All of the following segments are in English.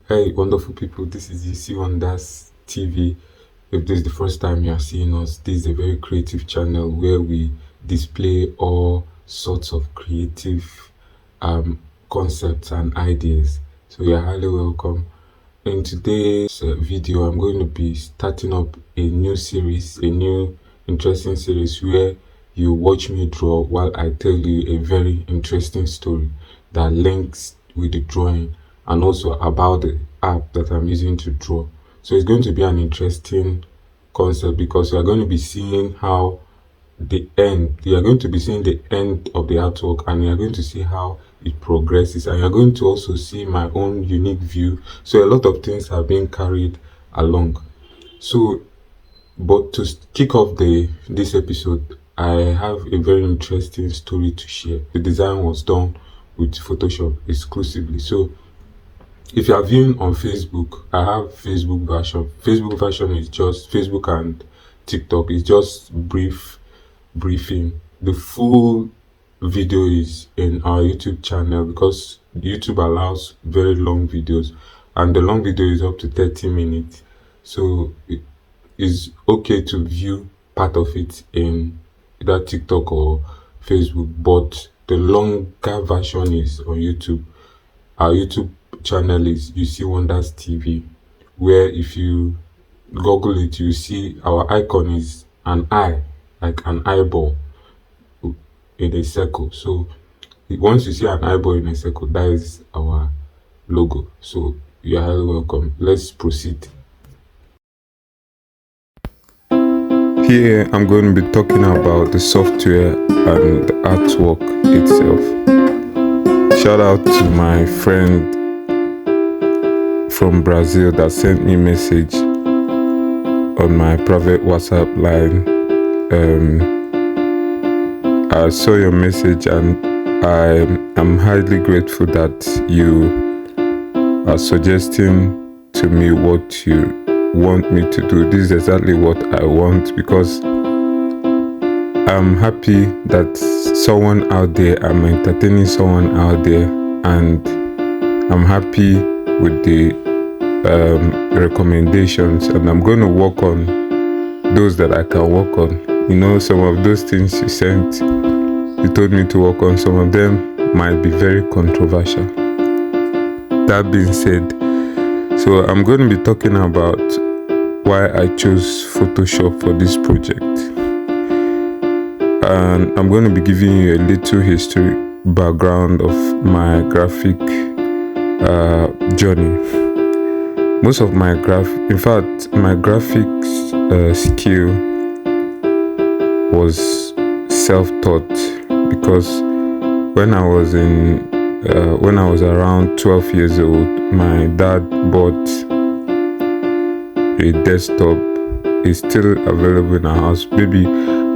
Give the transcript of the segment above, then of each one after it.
Hey, wonderful people, this is UC Wonders TV. If this is the first time you are seeing us, this is a very creative channel where we display all sorts of creative concepts and ideas. So you're highly welcome. In today's video, I'm going to be starting up a new series, a new interesting series where you watch me draw while I tell you a very interesting story that links with the drawing and also about the app that I'm using to draw. So it's going to be an interesting concept because you are going to be seeing how you are going to be seeing the end of the artwork, and you are going to see how it progresses, and you're going to also see my own unique view. So a lot of things are being carried along. So but to kick off this episode, I have a very interesting story to share. The design was done with Photoshop exclusively. So if you are viewing on Facebook, I have Facebook version. Facebook version is just Facebook and TikTok. It's just briefing. The full video is in our YouTube channel because YouTube allows very long videos, and the long video is up to 30 minutes. So it is okay to view part of it in either TikTok or Facebook, but the longer version is on YouTube. Our YouTube channel is You See Wonders TV, where if you Google it, you see our icon is an eye, like an eyeball in a circle. So once you see an eyeball in a circle, that is our logo. So you are highly welcome. Let's proceed. Here I'm going to be talking about the software and the artwork itself. Shout out to my friend from Brazil that sent me a message on my private WhatsApp line. I saw your message and I am highly grateful that you are suggesting to me what you want me to do. This is exactly what I want, because I'm happy that someone out there, I'm entertaining someone out there, and I'm happy with the recommendations, and I'm going to work on those that I can work on. You know, some of those things you sent, you told me to work on, some of them might be very controversial. That being said, so I'm going to be talking about why I chose Photoshop for this project, and I'm going to be giving you a little history background of my graphic journey. Most of my my graphics skill was self-taught, because when I was around 12 years old, my dad bought a desktop. It's still available in our house. Maybe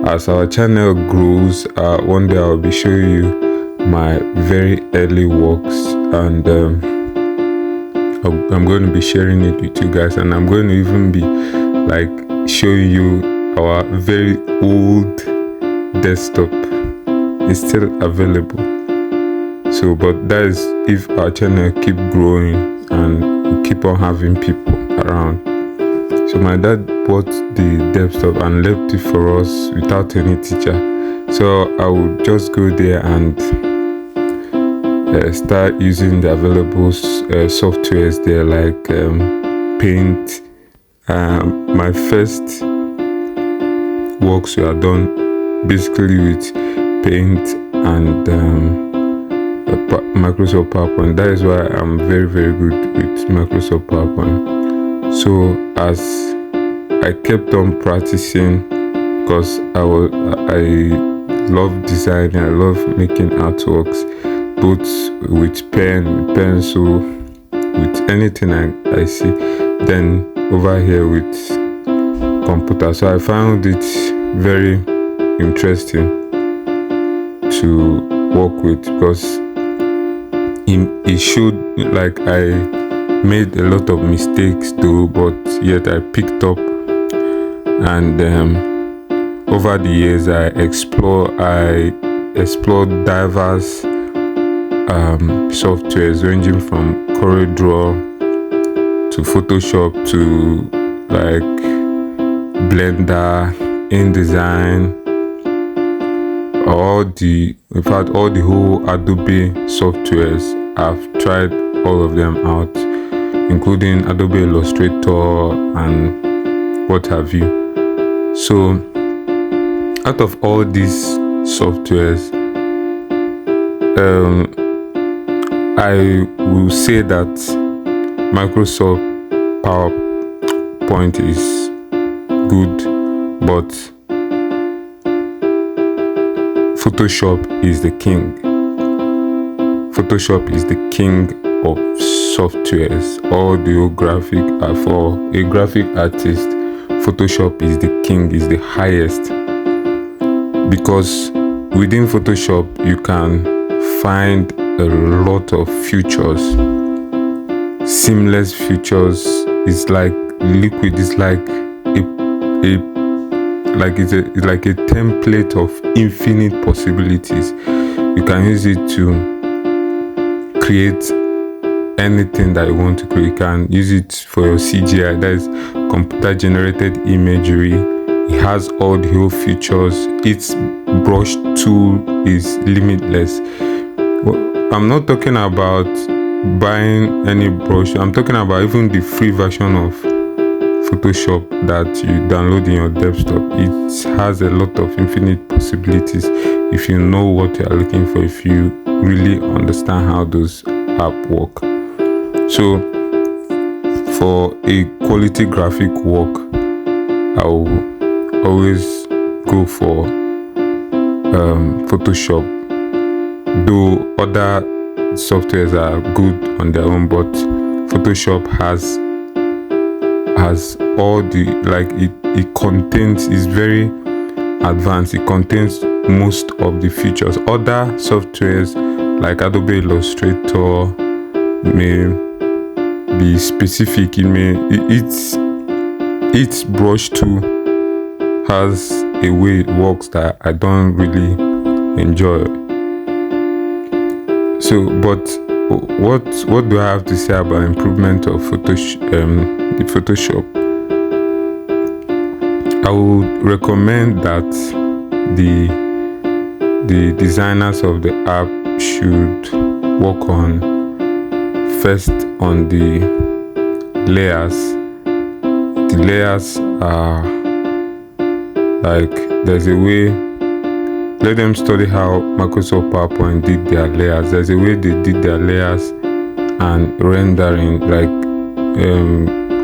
as our channel grows, one day I'll be showing you my very early works, and I'm going to be sharing it with you guys, and I'm going to even be like showing you our very old desktop. It's still available. So, but that is if our channel keep growing and we keep on having people around. So my dad bought the desktop and left it for us without any teacher. So I would just go there and start using the available softwares there, like Paint. My first works were done basically with Paint and Microsoft PowerPoint. That is why I'm very, very good with Microsoft PowerPoint. So as I kept on practicing, because I love designing, I love making artworks, both with pen, pencil, with anything I see. Then over here with computer. So I found it very interesting to work with, because it showed like I made a lot of mistakes though, but yet I picked up, and over the years I explored diverse softwares ranging from CorelDRAW, to Photoshop to like Blender, InDesign, all the whole Adobe softwares. I've tried all of them out, including Adobe Illustrator and what have you. So out of all these softwares, I will say that Microsoft PowerPoint is good, but Photoshop is the king. Photoshop is the king of softwares. All the graphic for a graphic artist, Photoshop is the king, is the highest, because within Photoshop you can find a lot of features, seamless features. It's like liquid. It's like it's like a template of infinite possibilities. You can use it to create anything that you want to create. You can use it for your CGI, that is computer generated imagery. It has all the whole features. Its brush tool is limitless. I'm not talking about buying any brush. I'm talking about even the free version of Photoshop that you download in your desktop. It has a lot of infinite possibilities if you know what you are looking for, if you really understand how those apps work. So for a quality graphic work, I will always go for Photoshop, though other softwares are good on their own, but Photoshop has all the, like, it contains, is very advanced. It contains most of the features. Other softwares like Adobe Illustrator may be specific. Its brush tool has a way it works that I don't really enjoy. So, but what do I have to say about improvement of Photoshop? I would recommend that the designers of the app should work on the layers. The layers are like, there's a way. Let them study how Microsoft PowerPoint did their layers. There's a way they did their layers and rendering,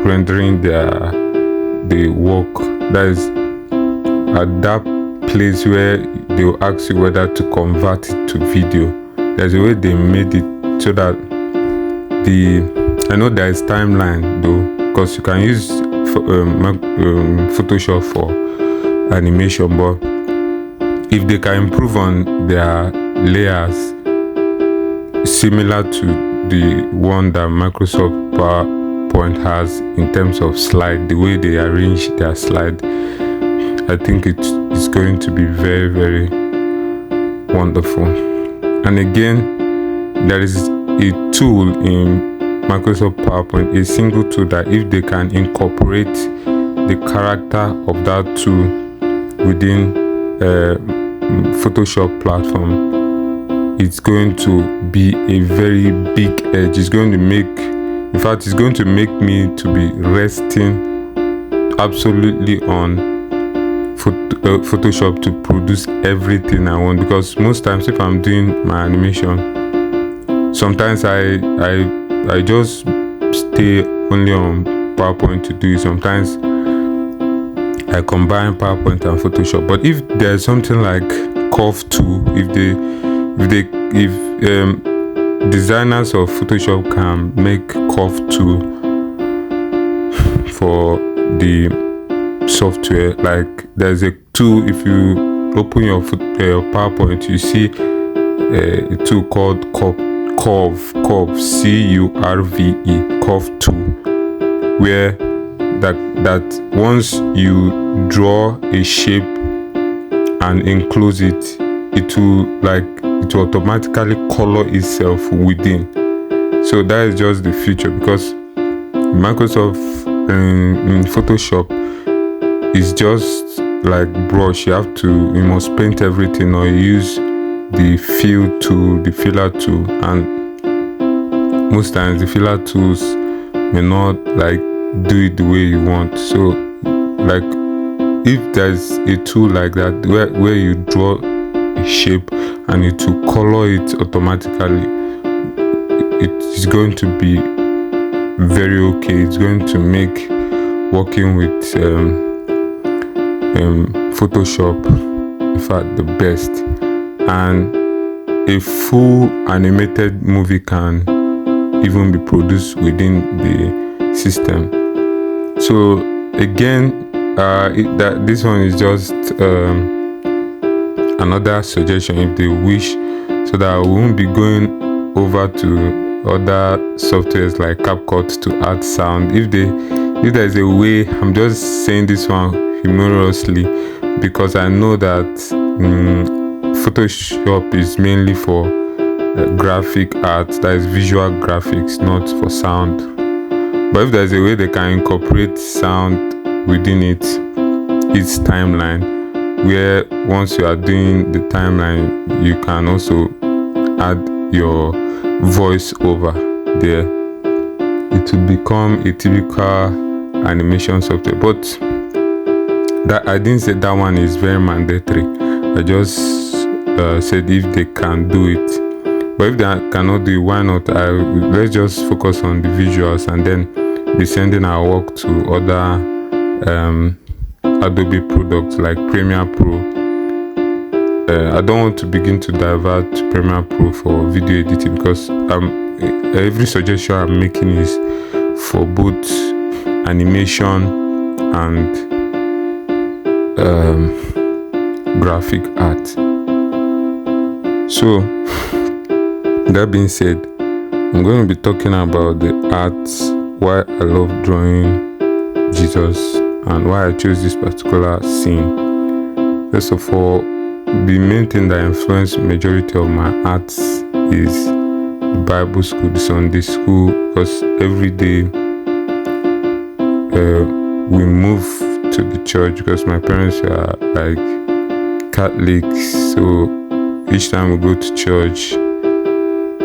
rendering the work. That is at that place where they will ask you whether to convert it to video. There's a way they made it so that I know there is timeline though, because you can use Photoshop for animation, but if they can improve on their layers similar to the one that Microsoft PowerPoint has in terms of slide, the way they arrange their slide, I think it's going to be very, very wonderful. And again, there is a tool in Microsoft PowerPoint, a single tool, that if they can incorporate the character of that tool within Photoshop platform, it's going to be a very big edge. It's going to make, in fact, it's going to make me to be resting absolutely on Photoshop to produce everything I want. Because most times if I'm doing my animation, sometimes I just stay only on PowerPoint to do it. Sometimes I combine PowerPoint and Photoshop. But if there's something like Curve tool, if designers of Photoshop can make Curve tool for the software, like there's a tool, if you open your PowerPoint, you see a tool called Curve, CURVE, Curve tool, where that once you draw a shape and enclose it, it will automatically color itself within. So that is just the feature, because Microsoft in Photoshop is just like brush. You must paint everything or use the fill tool, the filler tool, and most times the filler tools may not like do it the way you want. So like if there's a tool like that where you draw a shape and it will color it automatically, it is going to be very okay. It's going to make working with Photoshop in fact the best. And a full animated movie can even be produced within the system. So again, this one is just another suggestion if they wish, so that we won't be going over to other softwares like CapCut to add sound. If there's a way, I'm just saying this one humorously because I know that Photoshop is mainly for graphic art, that is visual graphics, not for sound. But if there's a way they can incorporate sound within its timeline, where once you are doing the timeline, you can also add your voice over there, it will become a typical animation software. But that I didn't say that one is very mandatory. I just said if they can do it. But if they cannot do it, why not? Let's just focus on the visuals and then be sending our work to other Adobe products like Premiere Pro. I don't want to begin to divert to Premiere Pro for video editing because every suggestion I'm making is for both animation and graphic art. So that being said, I'm going to be talking about the art, why I love drawing Jesus and why I chose this particular scene. First of all, the main thing that influenced majority of my arts is the Bible school, the Sunday school, because every day we move to the church because my parents are like Catholics. So each time we go to church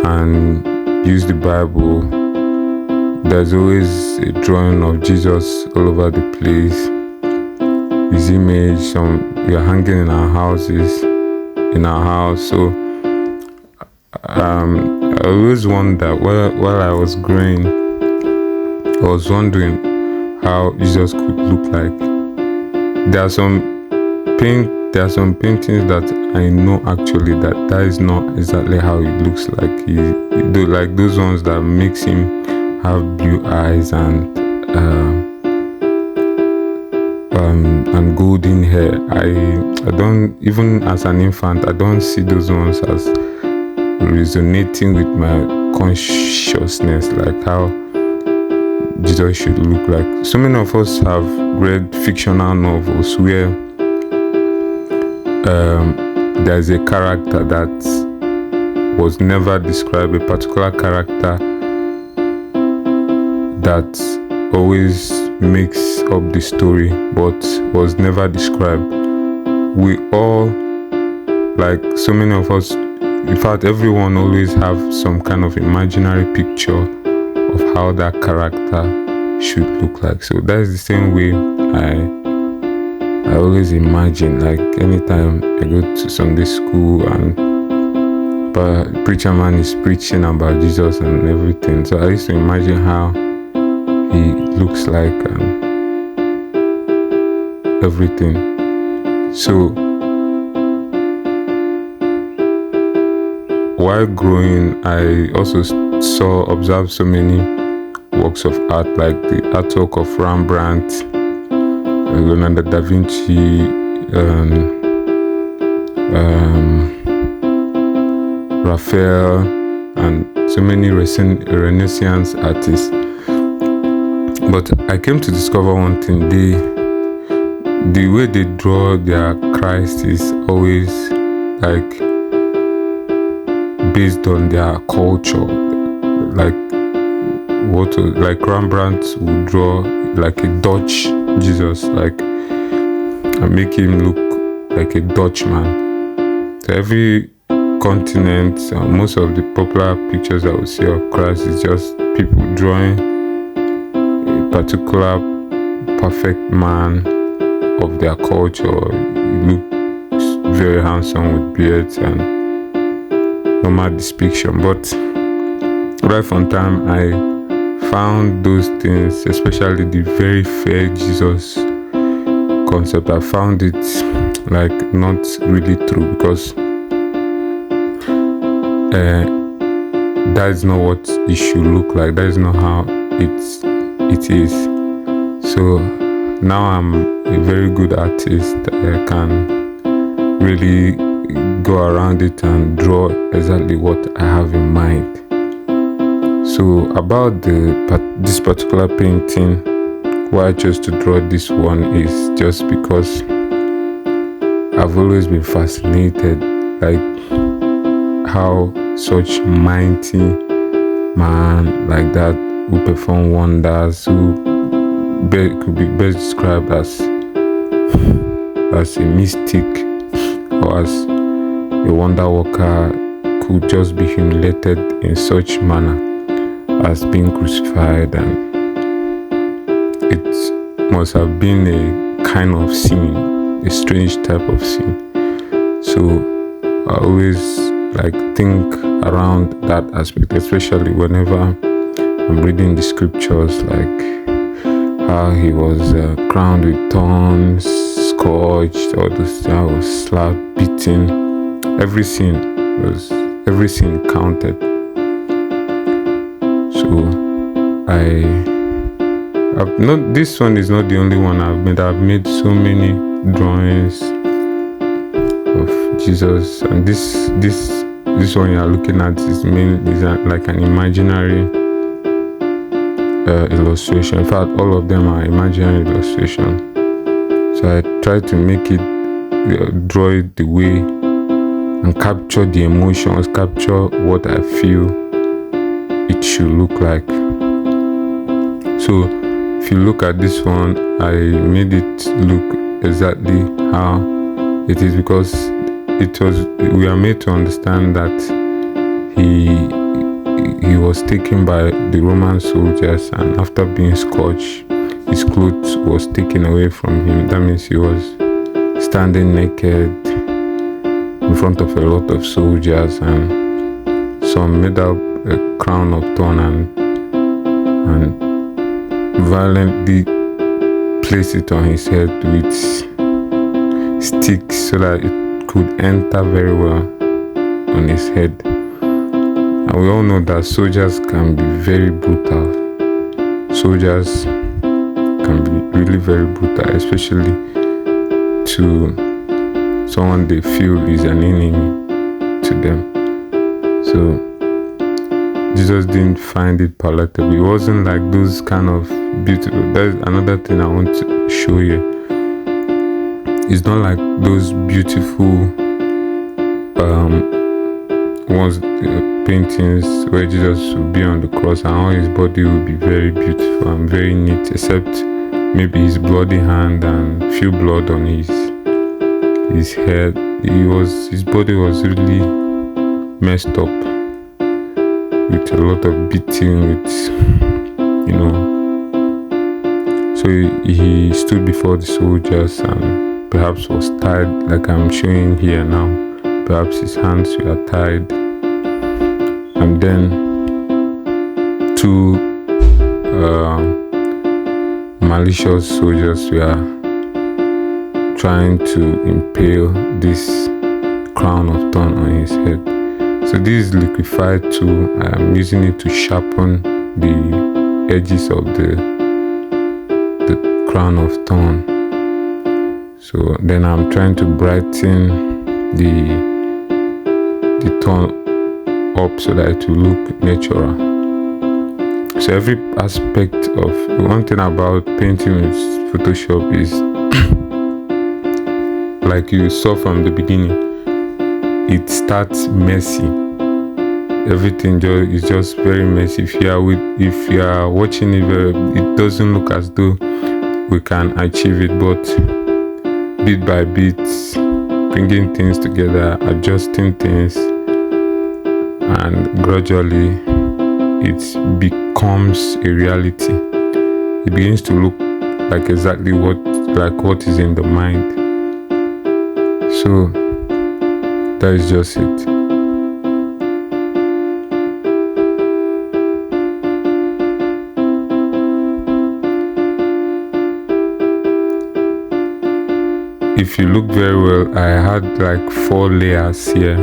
and use the Bible, there's always a drawing of Jesus all over the place. His image, we are hanging in our house. So I always wonder while I was growing, I was wondering how Jesus could look like. There are some paintings that I know actually that is not exactly how he looks like. Like those ones that makes him have blue eyes and golden hair. I don't, even as an infant, I don't see those ones as resonating with my consciousness, like how Jesus should look like. So many of us have read fictional novels where there's a character that was never described, a particular character that always makes up the story but was never described. We all, like so many of us, in fact everyone, always have some kind of imaginary picture of how that character should look like. So that's the same way I always imagine, like anytime I go to Sunday school and preacher man is preaching about Jesus and everything, so I used to imagine how he looks like and everything. So while growing, I also observed so many works of art, like the artwork of Rembrandt, Leonardo da Vinci, Raphael, and so many Renaissance artists. But I came to discover one thing: the way they draw their Christ is always like based on their culture. Like what was, like Rembrandt would draw like a Dutch Jesus, like, and make him look like a Dutchman. So every continent, most of the popular pictures I would see of Christ is just people drawing a particular perfect man of their culture. He looks very handsome with beards and normal depiction. But right from time I found those things, especially the very fair Jesus concept, I found it like not really true, because that is not what it should look like. That is not how it is. So now I'm a very good artist. I can really go around it and draw exactly what I have in mind. So about this particular painting, why I chose to draw this one is just because I've always been fascinated, like how such mighty man like that, who perform wonders, who could be best described as a mystic or as a wonder worker, could just be humiliated in such manner as being crucified. And it must have been a kind of scene, a strange type of scene. So I always like think around that aspect, especially whenever I'm reading the scriptures, like how he was crowned with thorns, scourged, all those things, was slapped, beaten. Every sin counted. So I've not, this one is not the only one I've made. I've made so many drawings of Jesus, and this one you're looking at is like an imaginary illustration. In fact, all of them are imaginary illustration. So I try to make it, draw it the way and capture the emotions, capture what I feel it should look like. So if you look at this one, I made it look exactly how it is, because we are made to understand that he was taken by the Roman soldiers, and after being scourged, his clothes was taken away from him. That means he was standing naked in front of a lot of soldiers, and some made up a crown of thorn and violently placed it on his head with sticks so that it could enter very well on his head. And we all know that soldiers can be very brutal. Soldiers can be really very brutal, especially to someone they feel is an enemy to them. So Jesus didn't find it palatable. It wasn't like those kind of beautiful. That's another thing I want to show you. It's not like those beautiful paintings where Jesus would be on the cross and all his body would be very beautiful and very neat, except maybe his bloody hand and few blood on his head. His body was really messed up with a lot of beating, so he stood before the soldiers and perhaps was tied, like I'm showing here now. Perhaps his hands were tied, and then two malicious soldiers were trying to impale this crown of thorn on his head. So this is liquefied too. I'm using it to sharpen the edges of the crown of thorn. So then I'm trying to brighten the thorn up so that it will look natural. So every aspect of one thing about painting with Photoshop is like you saw from the beginning, it starts messy. everything is just very messy. If you are watching it, it doesn't look as though we can achieve it, but bit by bit, bringing things together, adjusting things, and gradually it becomes a reality. It begins to look like exactly what is in the mind. So that is just it. If you look very well, I had like 4 layers here,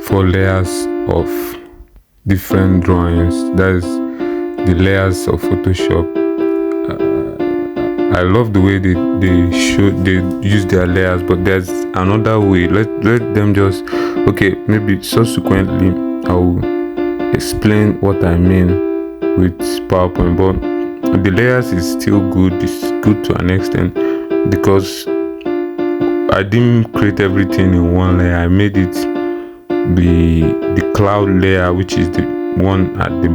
4 layers of different drawings. That is the layers of Photoshop. I love the way they use their layers, but there's another way. Let them just, okay, maybe subsequently I will explain what I mean with PowerPoint, but the layers is still good. It's good to an extent because I didn't create everything in one layer. I made it the cloud layer, which is the one at the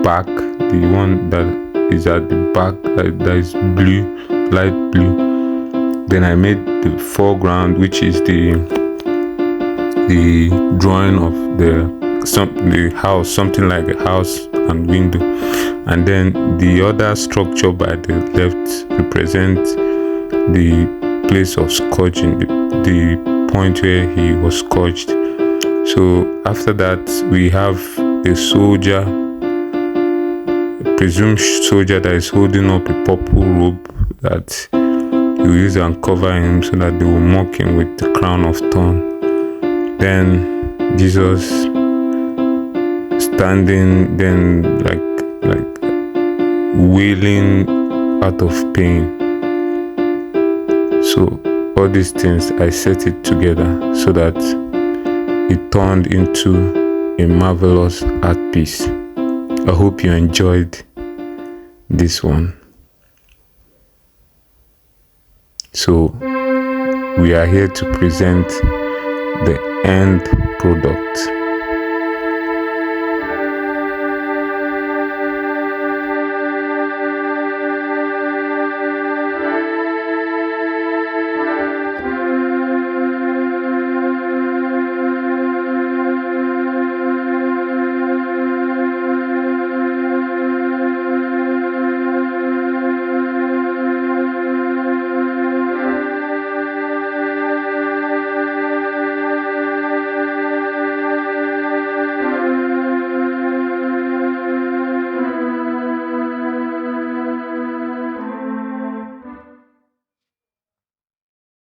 back, the one that is at the back, that is blue, light blue. Then I made the foreground, which is the drawing of the house, something like a house and window. And then the other structure by the left represents the place of scourging, the point where he was scourged. So after that, we have a soldier, a presumed soldier, that is holding up a purple robe that he will use and cover him so that they will mock him with the crown of thorn. Then Jesus standing, then like wailing out of pain. So all these things, I set it together so that it turned into a marvelous art piece. I hope you enjoyed this one. So we are here to present the end product.